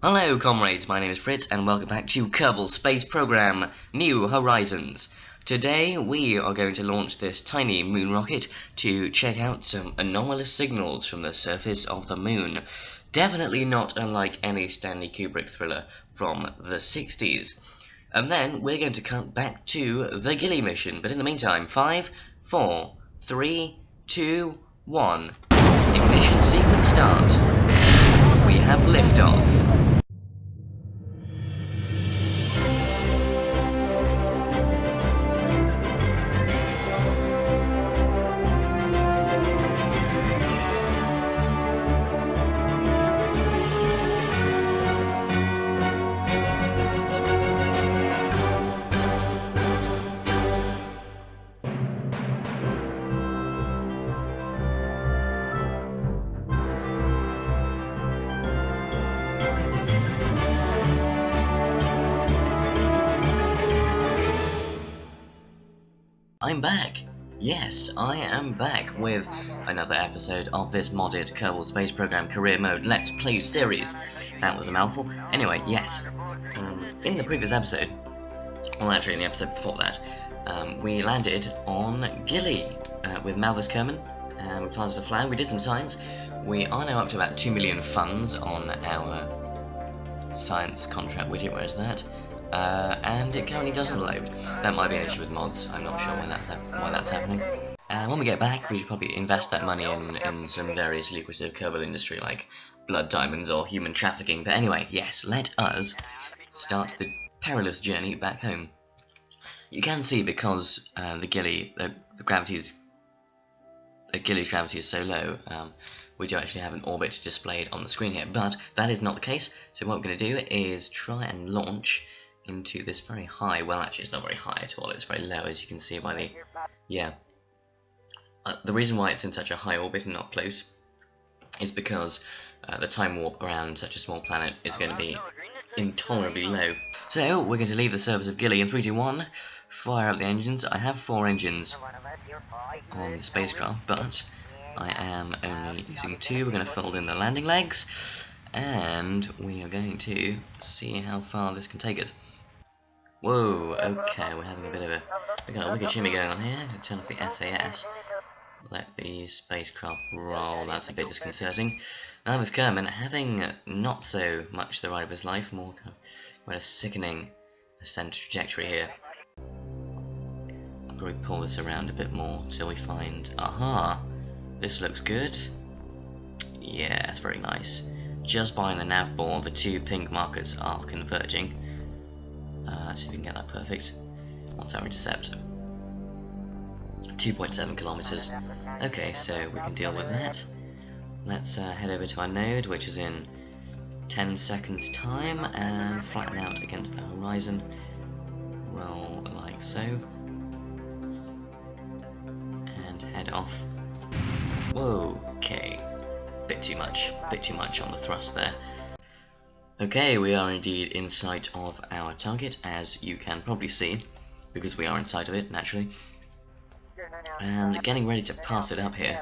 Hello comrades, my name is Fritz and welcome back to Kerbal Space Program New Horizons. Today we are going to launch this tiny moon rocket to check out some anomalous signals from the surface of the moon. Definitely not unlike any Stanley Kubrick thriller from the 60s. And then we're going to cut back to the Gilly mission, but in the meantime, 5, 4, 3, 2, 1. Ignition sequence start. We have liftoff. I'm back! Yes, I am back with another episode of this modded Kerbal Space Program Career Mode Let's Play series. That was a mouthful. Anyway, yes. In the previous episode, well actually in the episode before that, we landed on Gilly with Malvis Kerman, and we planted a flag, we did some science. We are now up to about 2 million funds on our science contract widget, where is that? And it currently doesn't load. That might be an issue with mods, I'm not sure why that's happening. And when we get back, we should probably invest that money in some various lucrative Kerbal industry like blood diamonds or human trafficking. But anyway, yes, let us start the perilous journey back home. You can see because the Gilly's gravity is so low, we do actually have an orbit displayed on the screen here, but that is not the case. So what we're going to do is try and launch into this very high, well actually it's not very high at all, it's very low as you can see by the, the reason why it's in such a high orbit and not close is because the time warp around such a small planet is going to be intolerably low. So we're going to leave the surface of Gilly in 3, 2, 1, fire up the engines. I have 4 engines on the spacecraft, but I am only using 2. We're going to fold in the landing legs, and we are going to see how far this can take us. Whoa, okay, we're having a bit of a... we've got a wicked shimmy going on here. I'm going to turn off the SAS. Let the spacecraft roll, that's a bit disconcerting. Malvis Kerman, having not so much the ride of his life, more kind of quite a sickening ascent trajectory here. I'll probably pull this around a bit more till we find... aha! This looks good. Yeah, that's very nice. Just behind the nav ball, the 2 pink markers are converging. See if we can get that perfect. What's our intercept? 2.7 kilometers. Okay, so we can deal with that. Let's head over to our node, which is in 10 seconds time, and flatten out against the horizon. Roll like so. And head off. Whoa, okay. Bit too much on the thrust there. Okay, we are indeed in sight of our target, as you can probably see, because we are in sight of it, naturally. And getting ready to pass it up here,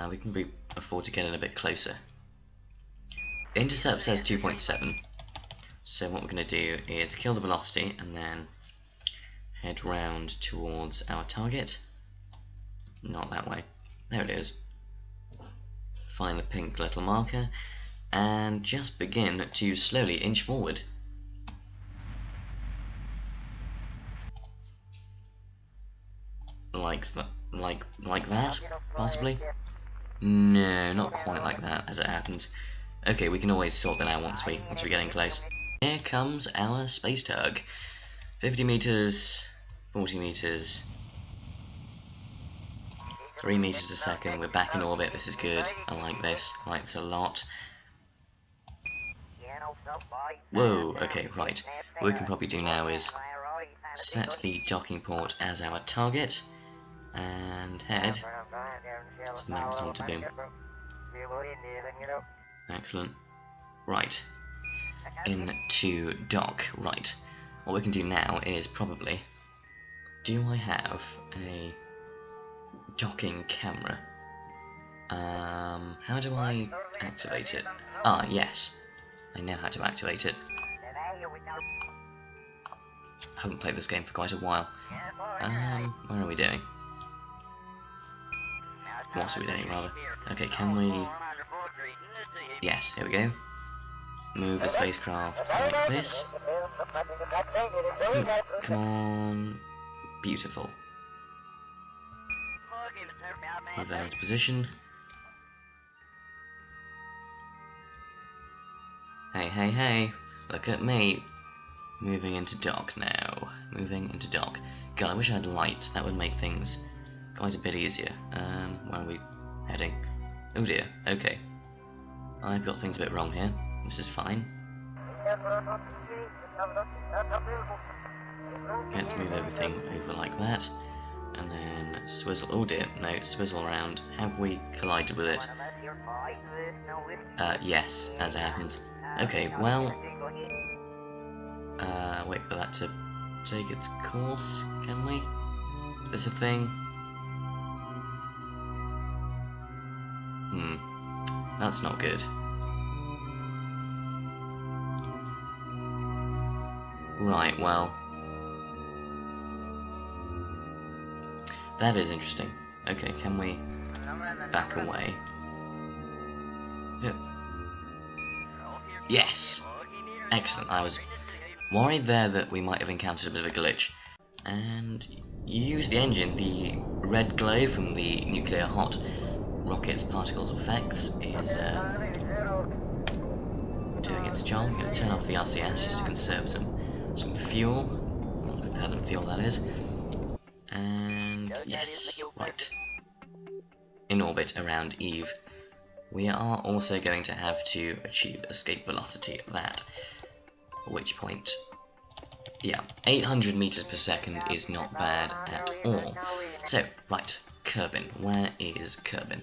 we can afford to get in a bit closer. Intercept says 2.7, so what we're going to do is kill the velocity and then head round towards our target. Not that way. There it is. Find the pink little marker, and just begin to slowly inch forward. Like that, possibly? No, not quite like that, as it happens. Okay, we can always sort that out once we get in close. Here comes our space tug. 50 meters, 40 meters, 3 meters a second. We're back in orbit. This is good. I like this. I like this a lot. Whoa, okay, right. What we can probably do now is set the docking port as our target and head to the magneton to boom. Excellent. Right. Into dock. Right. What we can do now is probably... do I have a docking camera? How do I activate it? Ah, yes. I know how to activate it. I haven't played this game for quite a while. Where are we doing? What are we doing, rather? Okay, can we... Yes, here we go. Move the spacecraft like this. Come on. Beautiful. Move that into position. Hey, hey, hey. Look at me. Moving into dock now. Moving into dock. God, I wish I had lights. That would make things quite a bit easier. Where are we heading? Oh dear. Okay. I've got things a bit wrong here. This is fine. Let's move everything over like that. And then swizzle. Oh dear. No, swizzle around. Have we collided with it? Yes, as it happens. Okay, well... wait for that to take its course, can we? Is this a thing? That's not good. Right, well... That is interesting. Okay, can we back away? Yes! Excellent, I was worried there that we might have encountered a bit of a glitch. And you use the engine. The red glow from the nuclear hot rocket's particles effects is doing its job. I'm going to turn off the RCS just to conserve some fuel, propellant fuel that is. And yes, right. In orbit around Eve. We are also going to have to achieve escape velocity at that. At which point, yeah, 800 meters per second is not bad at all. So, right, Kerbin. Where is Kerbin?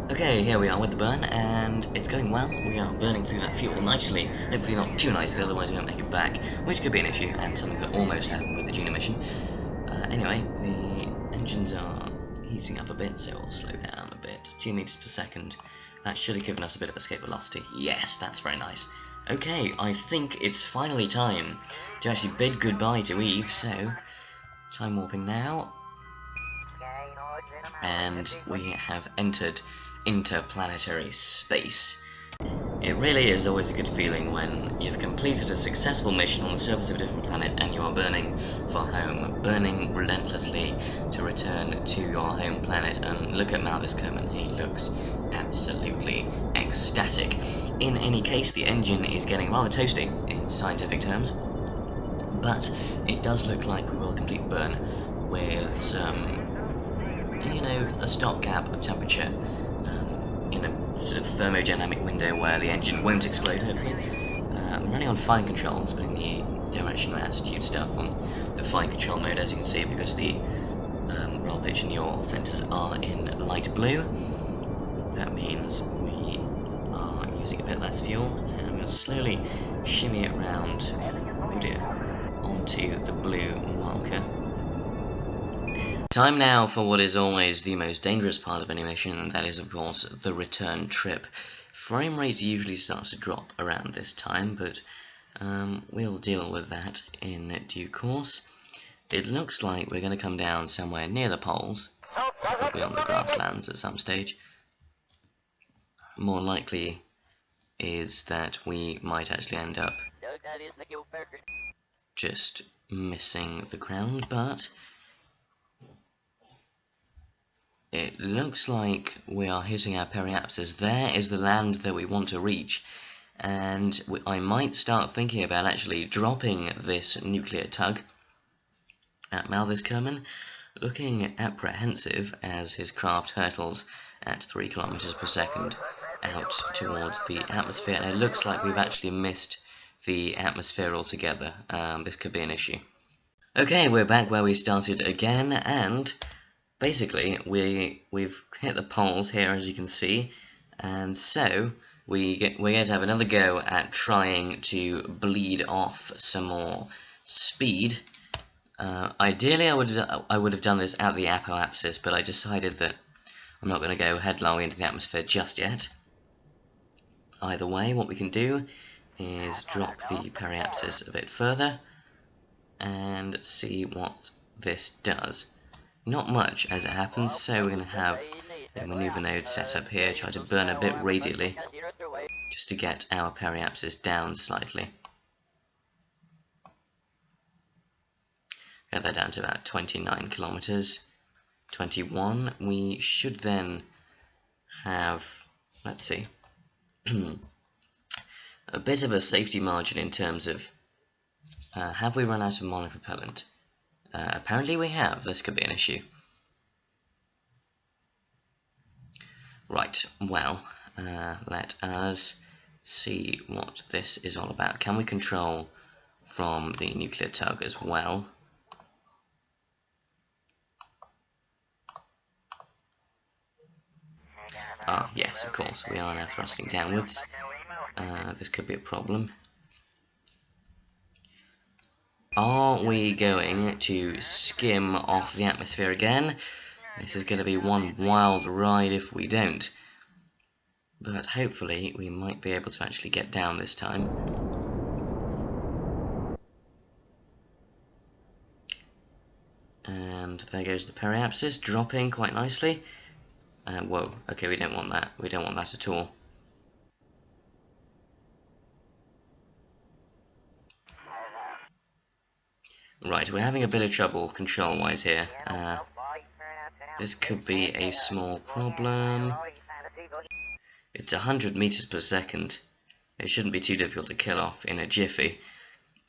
Okay, here we are with the burn, and it's going well. We are burning through that fuel nicely. Hopefully not too nicely, otherwise we won't make it back, which could be an issue, and something that almost happened with the June mission. Anyway, the engines are heating up a bit, so we'll slow down a bit. 2 meters per second. That should have given us a bit of escape velocity. Yes, that's very nice. Okay, I think it's finally time to actually bid goodbye to Eve, so time warping now. And we have entered interplanetary space. It really is always a good feeling when you've completed a successful mission on the surface of a different planet and you are burning for home, burning relentlessly to return to your home planet. And look at Malvis Kerman, he looks absolutely ecstatic. In any case, the engine is getting rather toasty in scientific terms, but it does look like we will complete burn with some, you know, a stopgap of temperature in a sort of thermodynamic window where the engine won't explode, hopefully. I'm running on fine controls, putting the directional attitude stuff on the fine control mode, as you can see, because the roll pitch and yaw sensors are in light blue. That means we are using a bit less fuel, and we'll slowly shimmy it round, oh dear, onto the blue marker. Time now for what is always the most dangerous part of any mission, and that is of course the return trip. Frame rate usually starts to drop around this time, but we'll deal with that in due course. It looks like we're going to come down somewhere near the poles, probably on the grasslands at some stage. More likely is that we might actually end up just missing the ground, but it looks like we are hitting our periapsis. There is the land that we want to reach, and I might start thinking about actually dropping this nuclear tug at Malvis Kerman, looking apprehensive as his craft hurtles at 3 kilometers per second out towards the atmosphere, and it looks like we've actually missed the atmosphere altogether. This could be an issue. Okay, we're back where we started again, and basically we've hit the poles here, as you can see, and so we're going to have another go at trying to bleed off some more speed. Ideally I would have done this at the apoapsis, but I decided that I'm not going to go headlong into the atmosphere just yet. Either way, what we can do is drop the periapsis a bit further and see what this does. Not much as it happens, so we're going to have a maneuver node set up here, try to burn a bit radially, just to get our periapsis down slightly. Get that down to about 29 kilometers. 21. We should then have, let's see, a bit of a safety margin in terms of, have we run out of monopropellant? Apparently we have. This could be an issue. Right, well, let us see what this is all about. Can we control from the nuclear tug as well? Ah, yes, of course, we are now thrusting downwards. This could be a problem. Are we going to skim off the atmosphere again? This is going to be one wild ride if we don't. But hopefully we might be able to actually get down this time. And there goes the periapsis, dropping quite nicely. Whoa, okay, we don't want that. We don't want that at all. Right, we're having a bit of trouble control-wise here. This could be a small problem. It's 100 meters per second. It shouldn't be too difficult to kill off in a jiffy.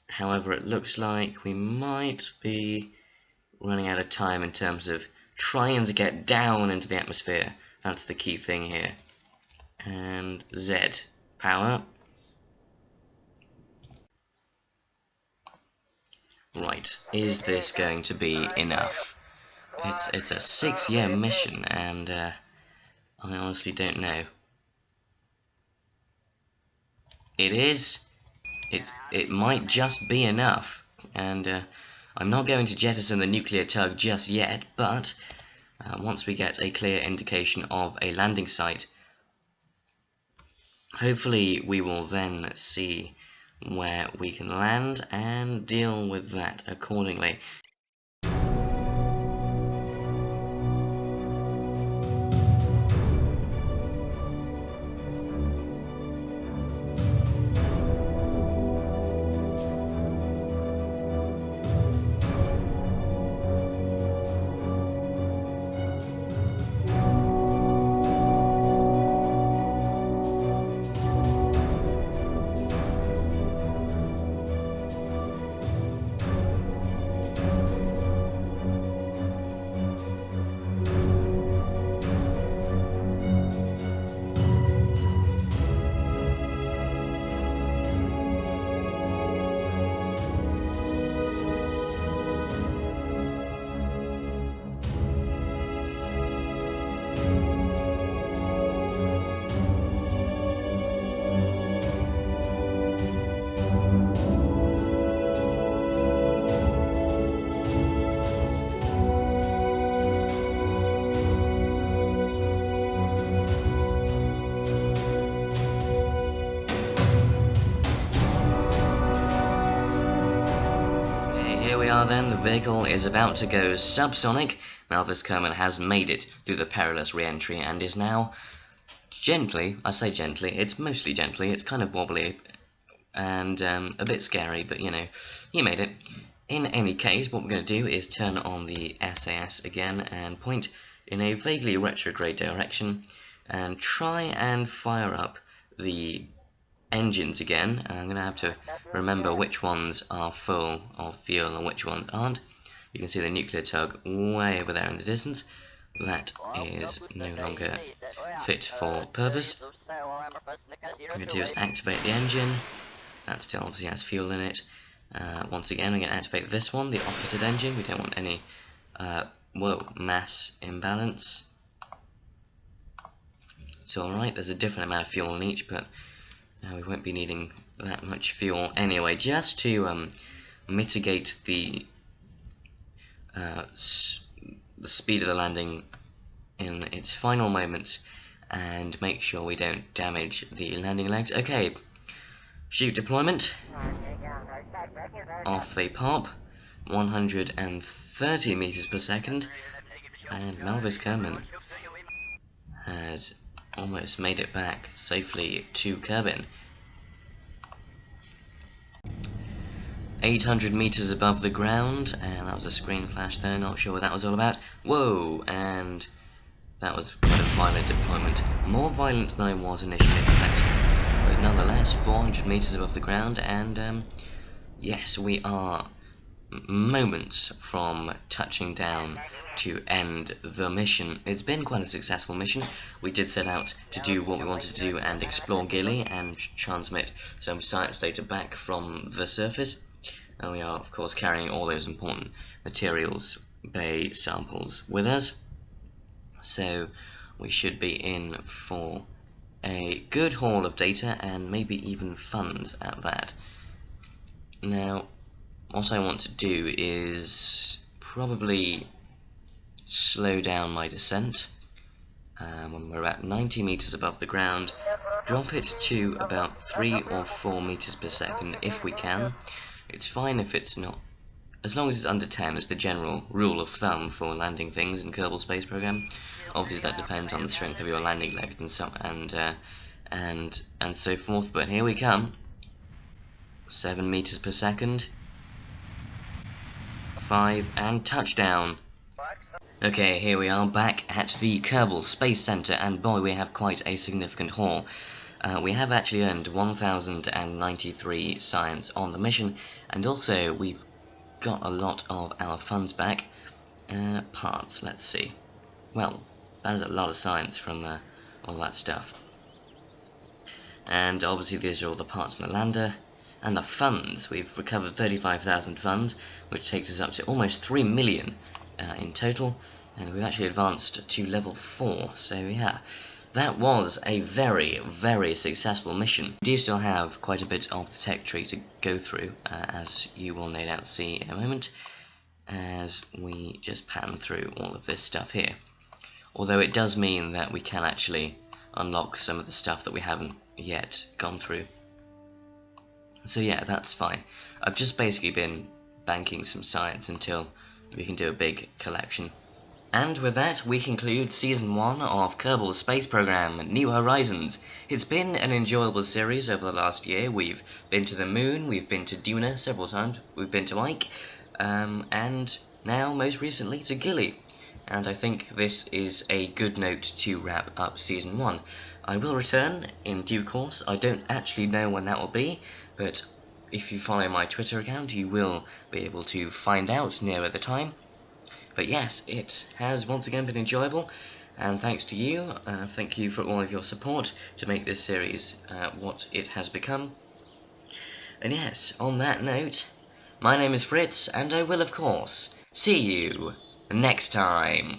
However, it looks like we might be running out of time in terms of trying to get down into the atmosphere. That's the key thing here. And Z, power. Right, is this going to be enough? It's a 6-year mission, and I honestly don't know. It is. It might just be enough, and I'm not going to jettison the nuclear tug just yet, but once we get a clear indication of a landing site, hopefully we will then see where we can land and deal with that accordingly. Then the vehicle is about to go subsonic. Melvis Kerman has made it through the perilous re-entry and is now gently, I say gently, it's mostly gently, it's kind of wobbly and a bit scary, but you know, he made it. In any case, what we're going to do is turn on the SAS again and point in a vaguely retrograde direction and try and fire up the engines again. I'm going to have to remember which ones are full of fuel and which ones aren't. You can see the nuclear tug way over there in the distance. That is no longer fit for purpose. What I'm going to do is activate the engine. That still obviously has fuel in it. Once again, I'm going to activate this one, the opposite engine. We don't want any mass imbalance. It's alright, there's a different amount of fuel in each, but we won't be needing that much fuel anyway, just to mitigate the speed of the landing in its final moments and make sure we don't damage the landing legs. Okay, Shoot deployment. Off they pop. 130 meters per second. And Melvis Kerman has almost made it back safely to Kerbal. 800 meters above the ground, and that was a screen flash there, not sure what that was all about. Whoa, and that was quite a violent deployment. More violent than I was initially expecting. But nonetheless, 400 meters above the ground, and yes, we are moments from touching down to end the mission. It's been quite a successful mission. We did set out to do what we wanted to do and explore Gilly and transmit some science data back from the surface. And we are, of course, carrying all those important materials, bay samples with us. So we should be in for a good haul of data and maybe even funds at that. Now, what I want to do is probably slow down my descent when we're about 90 meters above the ground, drop it to about 3 or 4 meters per second if we can. It's fine if it's not, as long as it's under 10 is the general rule of thumb for landing things in Kerbal Space Program. Obviously that depends on the strength of your landing legs and so forth, but here we come. 7 meters per second. 5 and touchdown. Okay, here we are back at the Kerbal Space Center, and boy, we have quite a significant haul. We have actually earned 1,093 science on the mission, and also we've got a lot of our funds back. Parts, let's see. Well, that is a lot of science from all that stuff. And obviously these are all the parts on the lander. And the funds, we've recovered 35,000 funds, which takes us up to almost 3 million in total, and we've actually advanced to level 4, so yeah. That was a very, very successful mission. We do still have quite a bit of the tech tree to go through, as you will no doubt see in a moment, as we just pan through all of this stuff here. Although it does mean that we can actually unlock some of the stuff that we haven't yet gone through. So yeah, that's fine. I've just basically been banking some science until we can do a big collection. And with that, we conclude Season 1 of Kerbal Space Program New Horizons. It's been an enjoyable series over the last year. We've been to the Moon, we've been to Duna several times, we've been to Ike, and now, most recently, to Gilly. And I think this is a good note to wrap up Season 1. I will return in due course. I don't actually know when that will be, but if you follow my Twitter account, you will be able to find out nearer the time. But yes, it has once again been enjoyable, and thanks to you, thank you for all of your support to make this series what it has become. And yes, on that note, my name is Fritz, and I will of course see you next time.